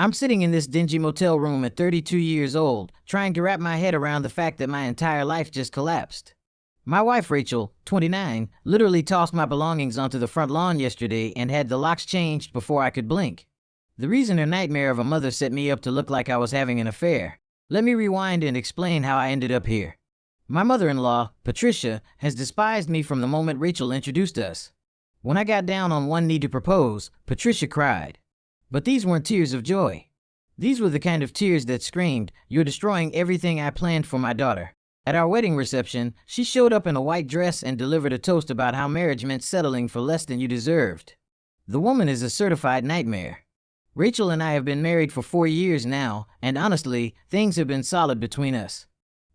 I'm sitting in this dingy motel room at 32 years old, trying to wrap my head around the fact that my entire life just collapsed. My wife, Rachel, 29, literally tossed my belongings onto the front lawn yesterday and had the locks changed before I could blink. The reason her nightmare of a mother set me up to look like I was having an affair. Let me rewind and explain how I ended up here. My mother-in-law, Patricia, has despised me from the moment Rachel introduced us. When I got down on one knee to propose, Patricia cried. But these weren't tears of joy. These were the kind of tears that screamed, "You're destroying everything I planned for my daughter." At our wedding reception, she showed up in a white dress and delivered a toast about how marriage meant settling for less than you deserved. The woman is a certified nightmare. Rachel and I have been married for 4 years now, and honestly, things have been solid between us.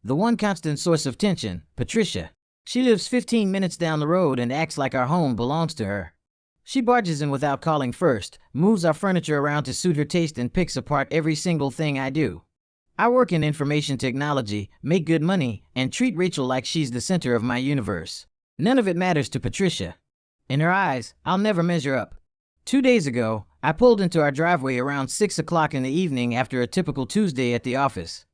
The one constant source of tension, Patricia. She lives 15 minutes down the road and acts like our home belongs to her. She barges in without calling first, moves our furniture around to suit her taste, and picks apart every single thing I do. I work in information technology, make good money, and treat Rachel like she's the center of my universe. None of it matters to Patricia. In her eyes, I'll never measure up. 2 days ago, I pulled into our driveway around 6 o'clock in the evening after a typical Tuesday at the office.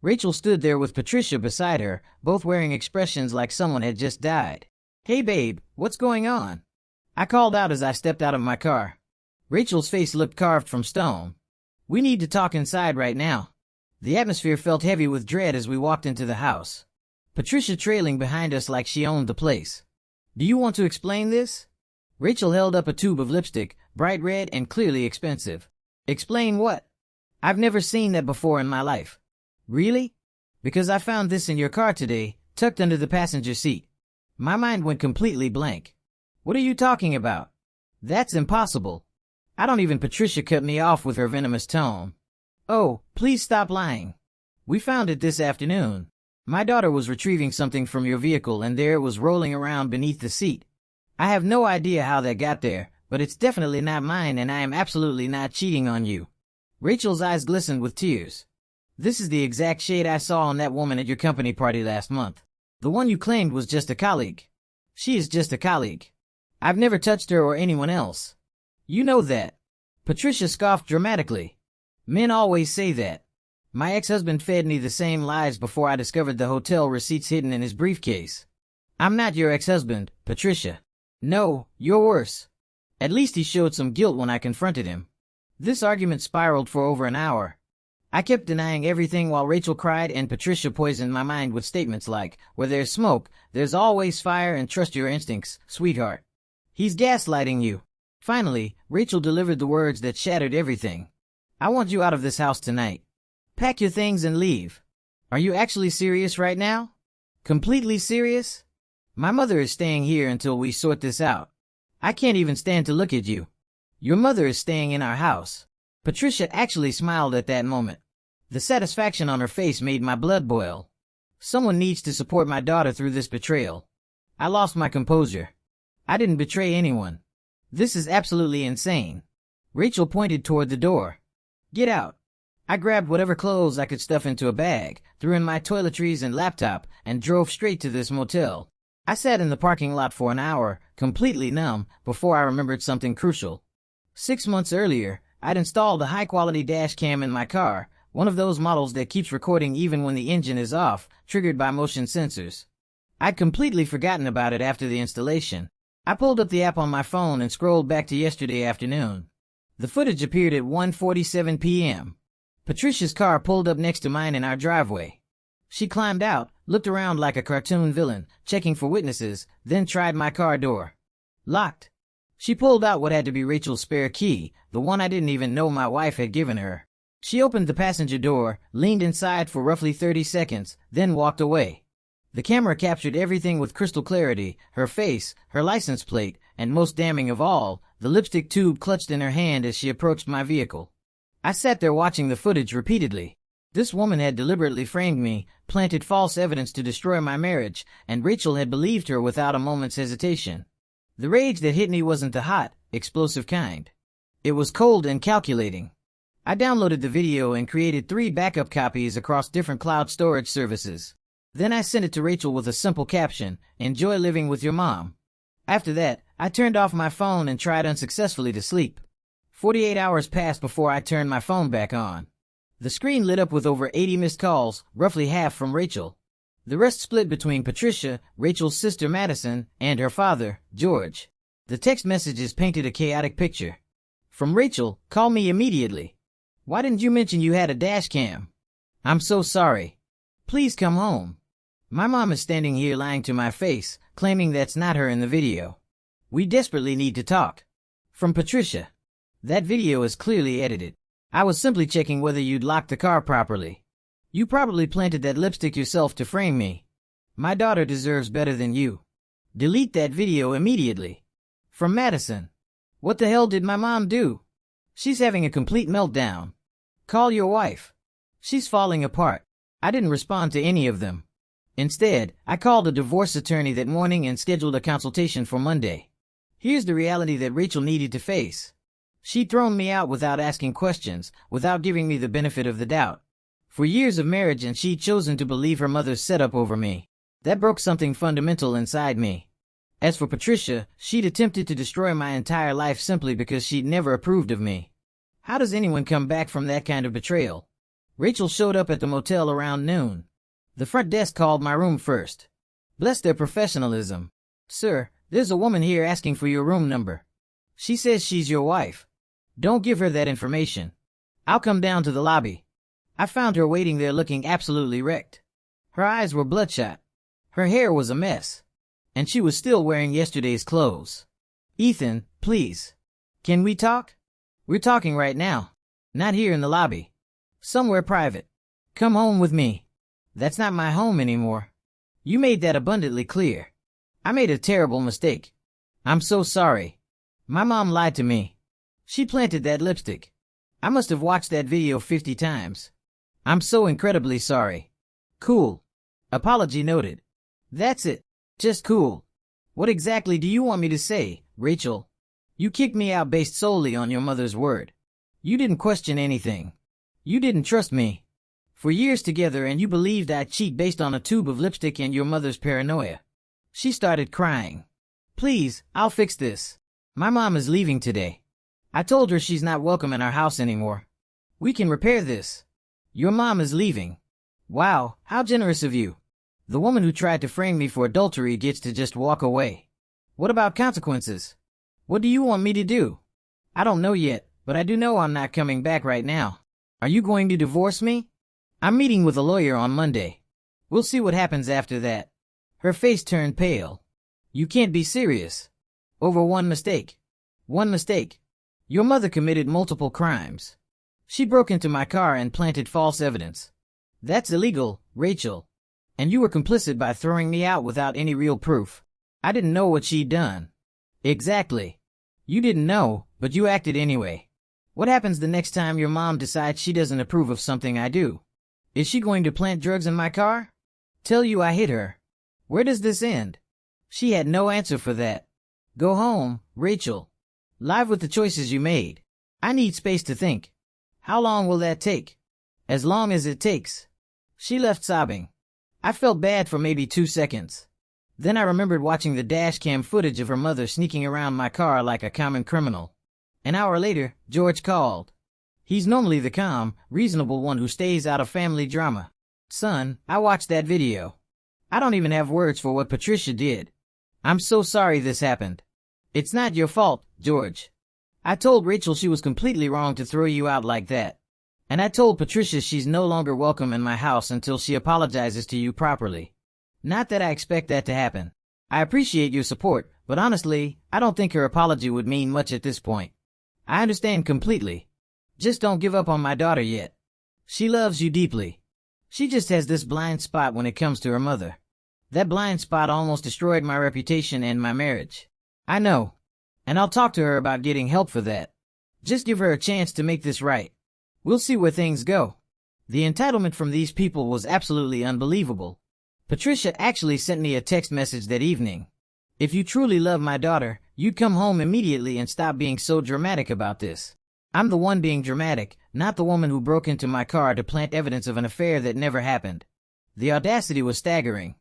Rachel stood there with Patricia beside her, both wearing expressions like someone had just died. "Hey babe, what's going on?" I called out as I stepped out of my car. Rachel's face looked carved from stone. "We need to talk inside right now." The atmosphere felt heavy with dread as we walked into the house. Patricia trailing behind us like she owned the place. "Do you want to explain this?" Rachel held up a tube of lipstick, bright red and clearly expensive. "Explain what? I've never seen that before in my life." "Really? Because I found this in your car today, tucked under the passenger seat." My mind went completely blank. "What are you talking about? That's impossible." I don't even. Patricia cut me off with her venomous tone. "Oh, please stop lying. We found it this afternoon. My daughter was retrieving something from your vehicle and there it was rolling around beneath the seat. I have no idea how that got there, but it's definitely not mine and I am absolutely not cheating on you." Rachel's eyes glistened with tears. "This is the exact shade I saw on that woman at your company party last month. The one you claimed was just a colleague. She is just a colleague. I've never touched her or anyone else. You know that." Patricia scoffed dramatically. "Men always say that. My ex-husband fed me the same lies before I discovered the hotel receipts hidden in his briefcase. I'm not your ex-husband, Patricia. No, you're worse. At least he showed some guilt when I confronted him." This argument spiraled for over an hour. I kept denying everything while Rachel cried and Patricia poisoned my mind with statements like, "Where there's smoke, there's always fire, and trust your instincts, sweetheart. He's gaslighting you." Finally, Rachel delivered the words that shattered everything. "I want you out of this house tonight. Pack your things and leave." "Are you actually serious right now? Completely serious?" "My mother is staying here until we sort this out. I can't even stand to look at you. Your mother is staying in our house." Patricia actually smiled at that moment. The satisfaction on her face made my blood boil. Someone needs to support my daughter through this betrayal. I lost my composure. I didn't betray anyone. This is absolutely insane. Rachel pointed toward the door. "Get out." I grabbed whatever clothes I could stuff into a bag, threw in my toiletries and laptop, and drove straight to this motel. I sat in the parking lot for an hour, completely numb, before I remembered something crucial. 6 months earlier, I'd installed a high-quality Dashcam in my car, one of those models that keeps recording even when the engine is off, triggered by motion sensors. I'd completely forgotten about it after the installation. I pulled up the app on my phone and scrolled back to yesterday afternoon. The footage appeared at 1:47 p.m. Patricia's car pulled up next to mine in our driveway. She climbed out, looked around like a cartoon villain, checking for witnesses, then tried my car door. Locked. She pulled out what had to be Rachel's spare key, the one I didn't even know my wife had given her. She opened the passenger door, leaned inside for roughly 30 seconds, then walked away. The camera captured everything with crystal clarity, her face, her license plate, and most damning of all, the lipstick tube clutched in her hand as she approached my vehicle. I sat there watching the footage repeatedly. This woman had deliberately framed me, planted false evidence to destroy my marriage, and Rachel had believed her without a moment's hesitation. The rage that hit me wasn't the hot, explosive kind. It was cold and calculating. I downloaded the video and created 3 backup copies across different cloud storage services. Then I sent it to Rachel with a simple caption, "Enjoy living with your mom." After that, I turned off my phone and tried unsuccessfully to sleep. 48 hours passed before I turned my phone back on. The screen lit up with over 80 missed calls, roughly half from Rachel. The rest split between Patricia, Rachel's sister Madison, and her father, George. The text messages painted a chaotic picture. From Rachel, "Call me immediately. Why didn't you mention you had a dashcam? I'm so sorry. Please come home. My mom is standing here lying to my face, claiming that's not her in the video. We desperately need to talk." From Patricia, "That video is clearly edited. I was simply checking whether you'd locked the car properly. You probably planted that lipstick yourself to frame me. My daughter deserves better than you. Delete that video immediately." From Madison, "What the hell did my mom do? She's having a complete meltdown. Call your wife. She's falling apart." I didn't respond to any of them. Instead, I called a divorce attorney that morning and scheduled a consultation for Monday. Here's the reality that Rachel needed to face. She'd thrown me out without asking questions, without giving me the benefit of the doubt. For years of marriage, and she'd chosen to believe her mother's setup over me. That broke something fundamental inside me. As for Patricia, she'd attempted to destroy my entire life simply because she'd never approved of me. How does anyone come back from that kind of betrayal? Rachel showed up at the motel around noon. The front desk called my room first. Bless their professionalism. "Sir, there's a woman here asking for your room number. She says she's your wife. Don't give her that information. I'll come down to the lobby." I found her waiting there looking absolutely wrecked. Her eyes were bloodshot. Her hair was a mess. And she was still wearing yesterday's clothes. "Ethan, please. Can we talk? We're talking right now. Not here in the lobby. Somewhere private. Come home with me." "That's not my home anymore. You made that abundantly clear. I made a terrible mistake. I'm so sorry. My mom lied to me. She planted that lipstick. I must have watched that video 50 times. I'm so incredibly sorry." "Cool. Apology noted. That's it. Just cool. What exactly do you want me to say, Rachel? You kicked me out based solely on your mother's word. You didn't question anything. You didn't trust me. For years together, and you believed I'd cheat based on a tube of lipstick and your mother's paranoia." She started crying. "Please, I'll fix this. My mom is leaving today. I told her she's not welcome in our house anymore. We can repair this. Your mom is leaving." Wow, how generous of you. The woman who tried to frame me for adultery gets to just walk away. What about consequences? What do you want me to do? I don't know yet, but I do know I'm not coming back right now. Are you going to divorce me? I'm meeting with a lawyer on Monday. We'll see what happens after that. Her face turned pale. You can't be serious. Over one mistake. One mistake. Your mother committed multiple crimes. She broke into my car and planted false evidence. That's illegal, Rachel. And you were complicit by throwing me out without any real proof. I didn't know what she'd done. Exactly. You didn't know, but you acted anyway. What happens the next time your mom decides she doesn't approve of something I do? Is she going to plant drugs in my car? Tell you I hit her? Where does this end? She had no answer for that. Go home, Rachel. Live with the choices you made. I need space to think. How long will that take? As long as it takes. She left sobbing. I felt bad for maybe 2 seconds. Then I remembered watching the dashcam footage of her mother sneaking around my car like a common criminal. An hour later, George called. He's normally the calm, reasonable one who stays out of family drama. Son, I watched that video. I don't even have words for what Patricia did. I'm so sorry this happened. It's not your fault, George. I told Rachel she was completely wrong to throw you out like that. And I told Patricia she's no longer welcome in my house until she apologizes to you properly. Not that I expect that to happen. I appreciate your support, but honestly, I don't think her apology would mean much at this point. I understand completely. Just don't give up on my daughter yet. She loves you deeply. She just has this blind spot when it comes to her mother. That blind spot almost destroyed my reputation and my marriage. I know. And I'll talk to her about getting help for that. Just give her a chance to make this right. We'll see where things go. The entitlement from these people was absolutely unbelievable. Patricia actually sent me a text message that evening. If you truly love my daughter, you'd come home immediately and stop being so dramatic about this. I'm the one being dramatic, not the woman who broke into my car to plant evidence of an affair that never happened. The audacity was staggering.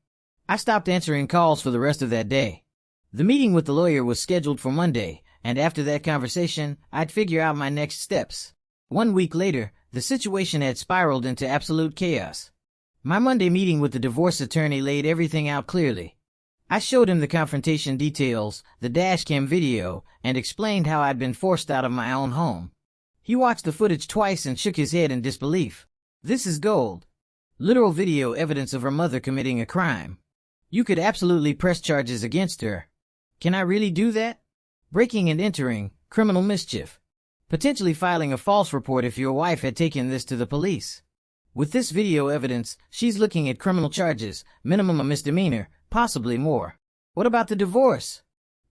I stopped answering calls for the rest of that day. The meeting with the lawyer was scheduled for Monday, and after that conversation, I'd figure out my next steps. 1 week later, the situation had spiraled into absolute chaos. My Monday meeting with the divorce attorney laid everything out clearly. I showed him the confrontation details, the dashcam video, and explained how I'd been forced out of my own home. He watched the footage twice and shook his head in disbelief. This is gold. Literal video evidence of her mother committing a crime. You could absolutely press charges against her. Can I really do that? Breaking and entering, criminal mischief. Potentially filing a false report if your wife had taken this to the police. With this video evidence, she's looking at criminal charges, minimum a misdemeanor, possibly more. What about the divorce?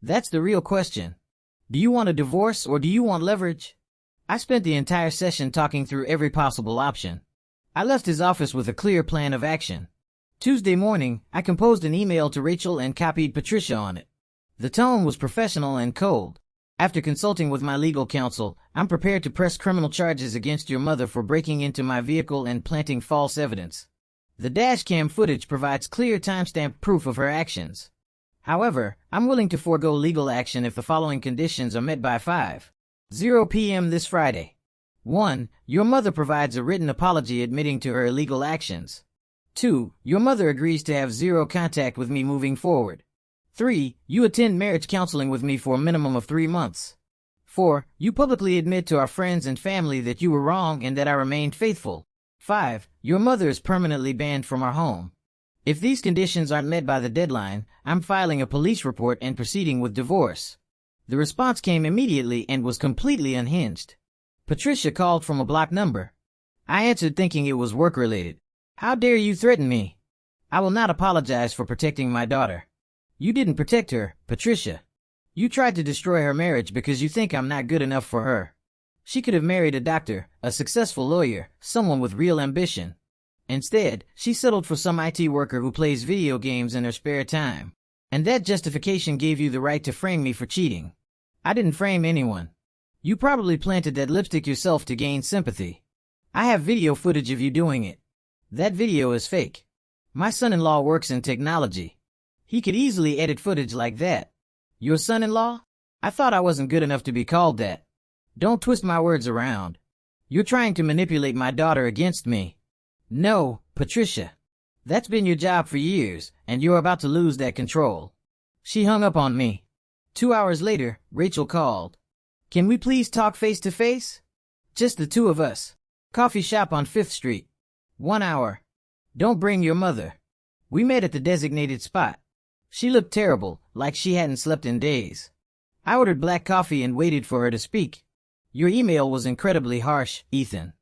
That's the real question. Do you want a divorce or do you want leverage? I spent the entire session talking through every possible option. I left his office with a clear plan of action. Tuesday morning, I composed an email to Rachel and copied Patricia on it. The tone was professional and cold. After consulting with my legal counsel, I'm prepared to press criminal charges against your mother for breaking into my vehicle and planting false evidence. The dashcam footage provides clear timestamp proof of her actions. However, I'm willing to forego legal action if the following conditions are met by 5:00 p.m. this Friday. 1. Your mother provides a written apology admitting to her illegal actions. 2. Your mother agrees to have zero contact with me moving forward. 3. You attend marriage counseling with me for a minimum of 3 months. 4. You publicly admit to our friends and family that you were wrong and that I remained faithful. 5. Your mother is permanently banned from our home. If these conditions aren't met by the deadline, I'm filing a police report and proceeding with divorce. The response came immediately and was completely unhinged. Patricia called from a blocked number. I answered thinking it was work-related. How dare you threaten me? I will not apologize for protecting my daughter. You didn't protect her, Patricia. You tried to destroy her marriage because you think I'm not good enough for her. She could have married a doctor, a successful lawyer, someone with real ambition. Instead, she settled for some IT worker who plays video games in her spare time. And that justification gave you the right to frame me for cheating. I didn't frame anyone. You probably planted that lipstick yourself to gain sympathy. I have video footage of you doing it. That video is fake. My son-in-law works in technology. He could easily edit footage like that. Your son-in-law? I thought I wasn't good enough to be called that. Don't twist my words around. You're trying to manipulate my daughter against me. No, Patricia. That's been your job for years, and you're about to lose that control. She hung up on me. 2 hours later, Rachel called. Can we please talk face to face? Just the two of us. Coffee shop on 5th Street. 1 hour. Don't bring your mother. We met at the designated spot. She looked terrible, like she hadn't slept in days. I ordered black coffee and waited for her to speak. Your email was incredibly harsh, Ethan.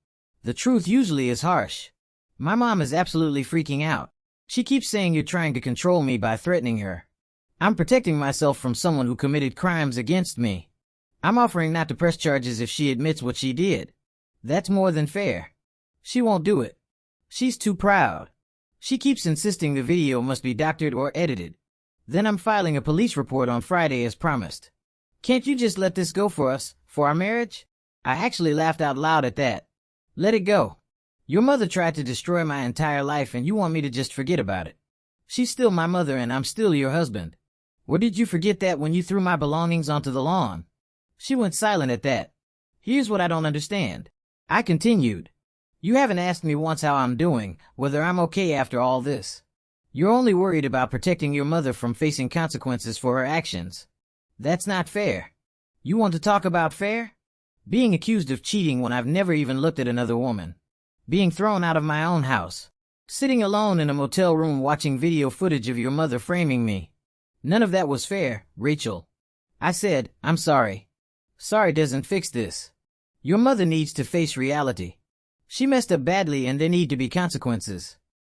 The truth usually is harsh. My mom is absolutely freaking out. She keeps saying you're trying to control me by threatening her. I'm protecting myself from someone who committed crimes against me. I'm offering not to press charges if she admits what she did. That's more than fair. She won't do it. She's too proud. She keeps insisting the video must be doctored or edited. Then I'm filing a police report on Friday as promised. Can't you just let this go for us, for our marriage? I actually laughed out loud at that. Let it go. Your mother tried to destroy my entire life and you want me to just forget about it. She's still my mother and I'm still your husband. Or did you forget that when you threw my belongings onto the lawn? She went silent at that. Here's what I don't understand. I continued. You haven't asked me once how I'm doing, whether I'm okay after all this. You're only worried about protecting your mother from facing consequences for her actions. That's not fair. You want to talk about fair? Being accused of cheating when I've never even looked at another woman. Being thrown out of my own house. Sitting alone in a motel room watching video footage of your mother framing me. None of that was fair, Rachel. I said, I'm sorry. Sorry doesn't fix this. Your mother needs to face reality. She messed up badly and there need to be consequences.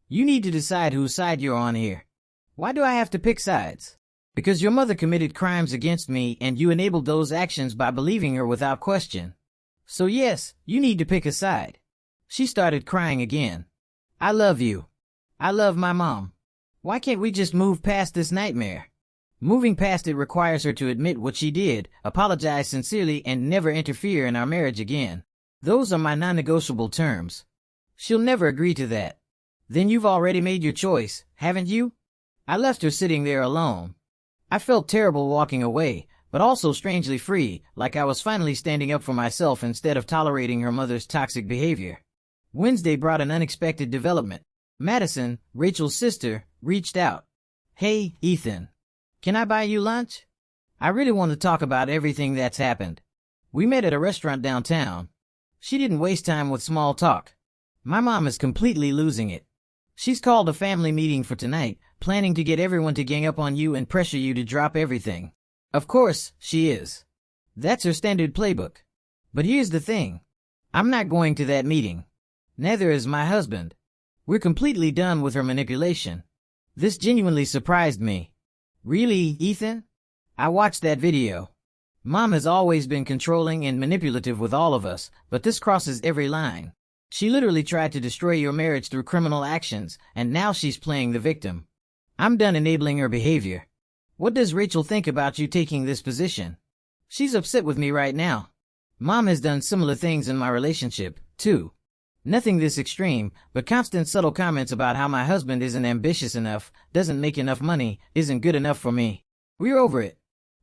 You need to decide whose side you're on here. Why do I have to pick sides? Because your mother committed crimes against me and you enabled those actions by believing her without question. So yes, you need to pick a side. She started crying again. I love you. I love my mom. Why can't we just move past this nightmare? Moving past it requires her to admit what she did, apologize sincerely, and never interfere in our marriage again. Those are my non-negotiable terms. She'll never agree to that. Then you've already made your choice, haven't you? I left her sitting there alone. I felt terrible walking away, but also strangely free, like I was finally standing up for myself instead of tolerating her mother's toxic behavior. Wednesday brought an unexpected development. Madison, Rachel's sister, reached out. "Hey, Ethan. Can I buy you lunch? I really want to talk about everything that's happened." We met at a restaurant downtown. She didn't waste time with small talk. My mom is completely losing it. She's called a family meeting for tonight, planning to get everyone to gang up on you and pressure you to drop everything. Of course, she is. That's her standard playbook. But here's the thing. I'm not going to that meeting. Neither is my husband. We're completely done with her manipulation. This genuinely surprised me. Really, Ethan? I watched that video. Mom has always been controlling and manipulative with all of us, but this crosses every line. She literally tried to destroy your marriage through criminal actions, and now she's playing the victim. I'm done enabling her behavior. What does Rachel think about you taking this position? She's upset with me right now. Mom has done similar things in my relationship, too. Nothing this extreme, but constant subtle comments about how my husband isn't ambitious enough, doesn't make enough money, isn't good enough for me. We're over it.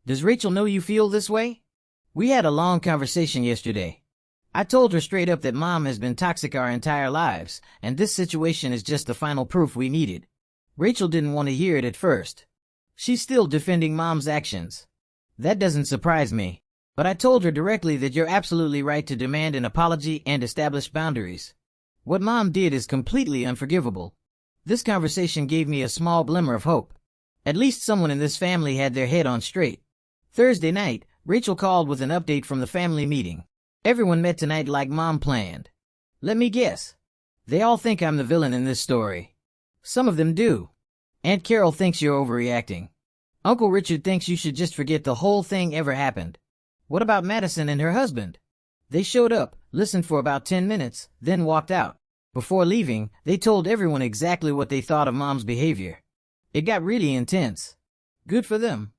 Does Rachel know you feel this way? We had a long conversation yesterday. I told her straight up that Mom has been toxic our entire lives, and this situation is just the final proof we needed. Rachel didn't want to hear it at first. She's still defending Mom's actions. That doesn't surprise me. But I told her directly that you're absolutely right to demand an apology and establish boundaries. What Mom did is completely unforgivable. This conversation gave me a small glimmer of hope. At least someone in this family had their head on straight. Thursday night, Rachel called with an update from the family meeting. Everyone met tonight like Mom planned. Let me guess. They all think I'm the villain in this story. Some of them do. Aunt Carol thinks you're overreacting. Uncle Richard thinks you should just forget the whole thing ever happened. What about Madison and her husband? They showed up, listened for about 10 minutes, then walked out. Before leaving, they told everyone exactly what they thought of Mom's behavior. It got really intense. Good for them.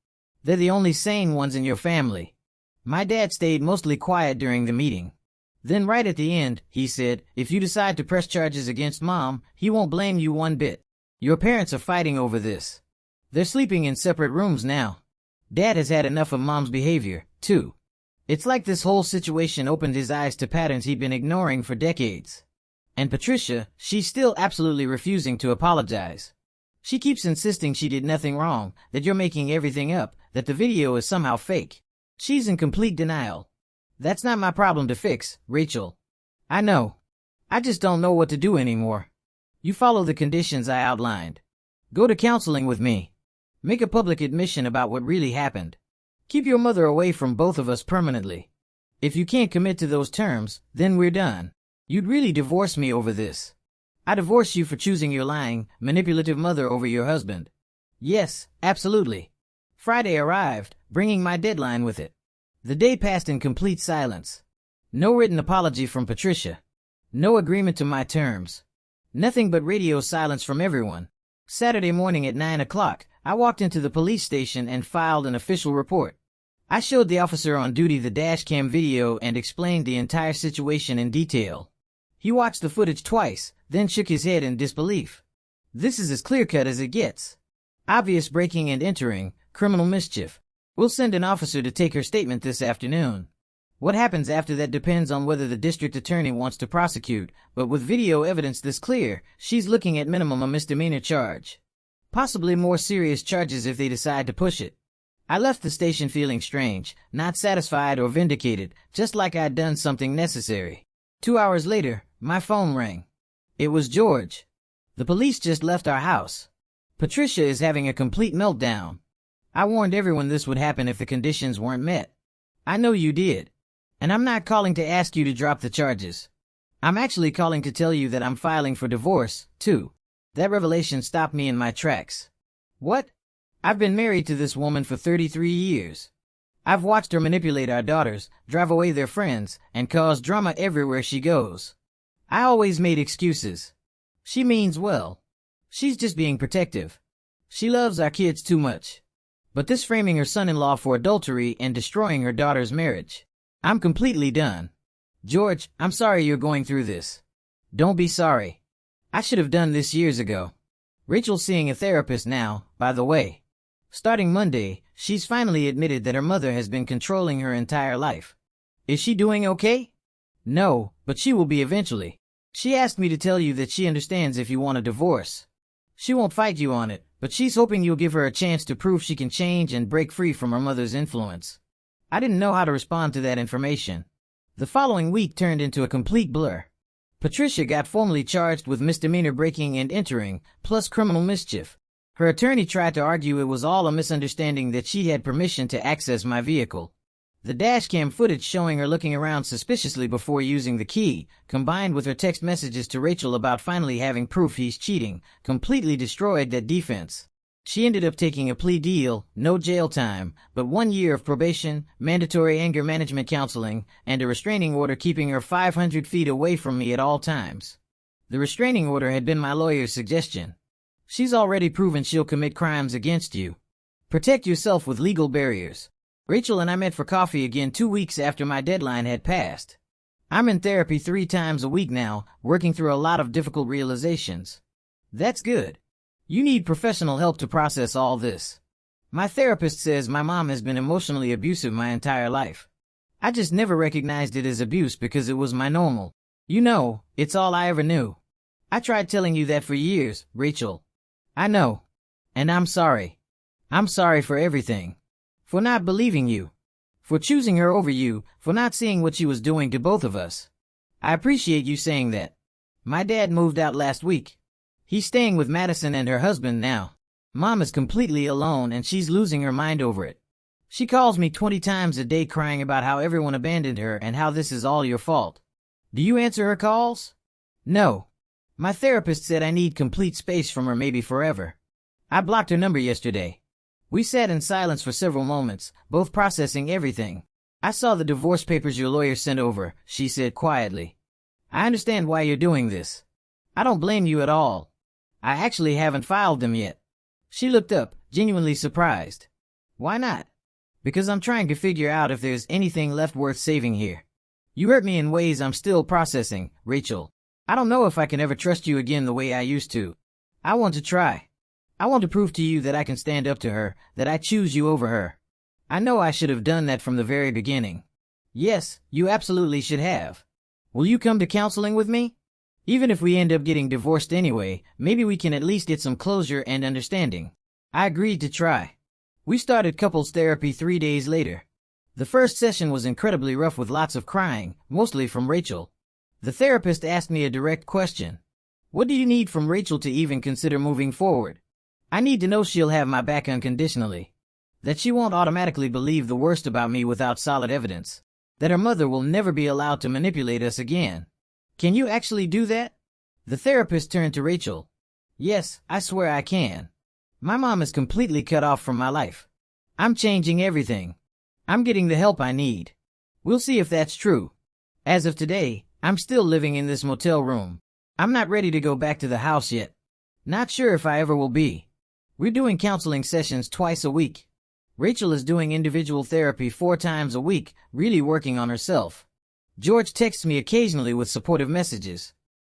They're the only sane ones in your family. My dad stayed mostly quiet during the meeting. Then right at the end, he said, if you decide to press charges against Mom, he won't blame you one bit. Your parents are fighting over this. They're sleeping in separate rooms now. Dad has had enough of Mom's behavior, too. It's like this whole situation opened his eyes to patterns he'd been ignoring for decades. And Patricia, she's still absolutely refusing to apologize. She keeps insisting she did nothing wrong, that you're making everything up, that the video is somehow fake. She's in complete denial. That's not my problem to fix, Rachel. I know. I just don't know what to do anymore. You follow the conditions I outlined. Go to counseling with me. Make a public admission about what really happened. Keep your mother away from both of us permanently. If you can't commit to those terms, then we're done. You'd really divorce me over this. I divorce you for choosing your lying, manipulative mother over your husband. Yes, absolutely. Friday arrived, bringing my deadline with it. The day passed in complete silence. No written apology from Patricia. No agreement to my terms. Nothing but radio silence from everyone. Saturday morning at 9 o'clock, I walked into the police station and filed an official report. I showed the officer on duty the dashcam video and explained the entire situation in detail. He watched the footage twice, then shook his head in disbelief. This is as clear-cut as it gets. Obvious breaking and entering, criminal mischief. We'll send an officer to take her statement this afternoon. What happens after that depends on whether the district attorney wants to prosecute, but with video evidence this clear, she's looking at minimum a misdemeanor charge. Possibly more serious charges if they decide to push it. I left the station feeling strange, not satisfied or vindicated, just like I'd done something necessary. 2 hours later, my phone rang. It was George. The police just left our house. Patricia is having a complete meltdown. I warned everyone this would happen if the conditions weren't met. I know you did. And I'm not calling to ask you to drop the charges. I'm actually calling to tell you that I'm filing for divorce, too. That revelation stopped me in my tracks. What? I've been married to this woman for 33 years. I've watched her manipulate our daughters, drive away their friends, and cause drama everywhere she goes. I always made excuses. She means well. She's just being protective. She loves our kids too much. But this framing her son-in-law for adultery and destroying her daughter's marriage. I'm completely done. George, I'm sorry you're going through this. Don't be sorry. I should have done this years ago. Rachel's seeing a therapist now, by the way. Starting Monday, she's finally admitted that her mother has been controlling her entire life. Is she doing okay? No, but she will be eventually. She asked me to tell you that she understands if you want a divorce. She won't fight you on it, but she's hoping you'll give her a chance to prove she can change and break free from her mother's influence. I didn't know how to respond to that information. The following week turned into a complete blur. Patricia got formally charged with misdemeanor breaking and entering, plus criminal mischief. Her attorney tried to argue it was all a misunderstanding, that she had permission to access my vehicle. The dashcam footage showing her looking around suspiciously before using the key, combined with her text messages to Rachel about finally having proof he's cheating, completely destroyed that defense. She ended up taking a plea deal, no jail time, but 1 year of probation, mandatory anger management counseling, and a restraining order keeping her 500 feet away from me at all times. The restraining order had been my lawyer's suggestion. She's already proven she'll commit crimes against you. Protect yourself with legal barriers. Rachel and I met for coffee again 2 weeks after my deadline had passed. I'm in therapy 3 times a week now, working through a lot of difficult realizations. That's good. You need professional help to process all this. My therapist says my mom has been emotionally abusive my entire life. I just never recognized it as abuse because it was my normal. You know, it's all I ever knew. I tried telling you that for years, Rachel. I know. And I'm sorry. I'm sorry for everything. For not believing you. For choosing her over you, for not seeing what she was doing to both of us. I appreciate you saying that. My dad moved out last week. He's staying with Madison and her husband now. Mom is completely alone and she's losing her mind over it. She calls me 20 times a day crying about how everyone abandoned her and how this is all your fault. Do you answer her calls? No. My therapist said I need complete space from her, maybe forever. I blocked her number yesterday. We sat in silence for several moments, both processing everything. I saw the divorce papers your lawyer sent over, she said quietly. I understand why you're doing this. I don't blame you at all. I actually haven't filed them yet. She looked up, genuinely surprised. Why not? Because I'm trying to figure out if there's anything left worth saving here. You hurt me in ways I'm still processing, Rachel. I don't know if I can ever trust you again the way I used to. I want to try. I want to prove to you that I can stand up to her, that I choose you over her. I know I should have done that from the very beginning. Yes, you absolutely should have. Will you come to counseling with me? Even if we end up getting divorced anyway, maybe we can at least get some closure and understanding. I agreed to try. We started couples therapy 3 days later. The first session was incredibly rough with lots of crying, mostly from Rachel. The therapist asked me a direct question. What do you need from Rachel to even consider moving forward? I need to know she'll have my back unconditionally. That she won't automatically believe the worst about me without solid evidence. That her mother will never be allowed to manipulate us again. Can you actually do that? The therapist turned to Rachel. Yes, I swear I can. My mom is completely cut off from my life. I'm changing everything. I'm getting the help I need. We'll see if that's true. As of today, I'm still living in this motel room. I'm not ready to go back to the house yet. Not sure if I ever will be. We're doing counseling sessions twice a week. Rachel is doing individual therapy 4 times a week, really working on herself. George texts me occasionally with supportive messages.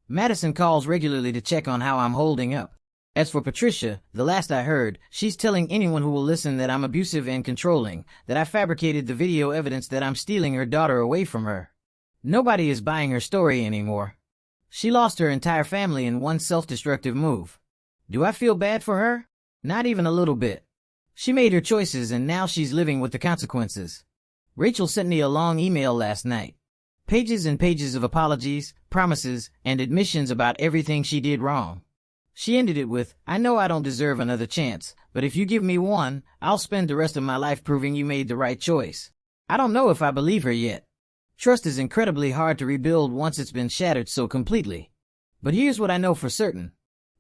Madison calls regularly to check on how I'm holding up. As for Patricia, the last I heard, she's telling anyone who will listen that I'm abusive and controlling, that I fabricated the video evidence that I'm stealing her daughter away from her. Nobody is buying her story anymore. She lost her entire family in one self-destructive move. Do I feel bad for her? Not even a little bit. She made her choices and now she's living with the consequences. Rachel sent me a long email last night. Pages and pages of apologies, promises, and admissions about everything she did wrong. She ended it with, I know I don't deserve another chance, but if you give me one, I'll spend the rest of my life proving you made the right choice. I don't know if I believe her yet. Trust is incredibly hard to rebuild once it's been shattered so completely. But here's what I know for certain.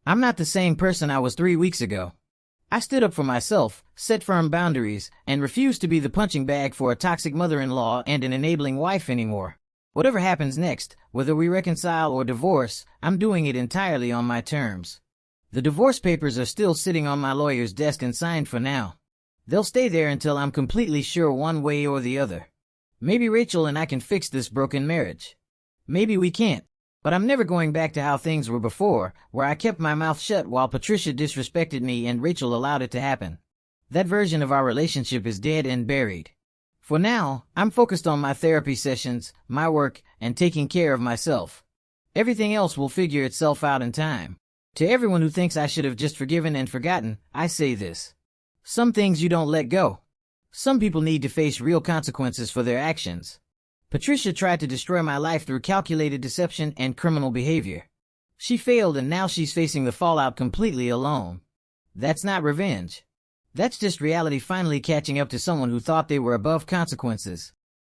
I'm not the same person I was 3 weeks ago. I stood up for myself, set firm boundaries, and refused to be the punching bag for a toxic mother-in-law and an enabling wife anymore. Whatever happens next, whether we reconcile or divorce, I'm doing it entirely on my terms. The divorce papers are still sitting on my lawyer's desk and signed for now. They'll stay there until I'm completely sure one way or the other. Maybe Rachel and I can fix this broken marriage. Maybe we can't, but I'm never going back to how things were before, where I kept my mouth shut while Patricia disrespected me and Rachel allowed it to happen. That version of our relationship is dead and buried. For now, I'm focused on my therapy sessions, my work, and taking care of myself. Everything else will figure itself out in time. To everyone who thinks I should have just forgiven and forgotten, I say this. Some things you don't let go. Some people need to face real consequences for their actions. Patricia tried to destroy my life through calculated deception and criminal behavior. She failed and now she's facing the fallout completely alone. That's not revenge. That's just reality finally catching up to someone who thought they were above consequences.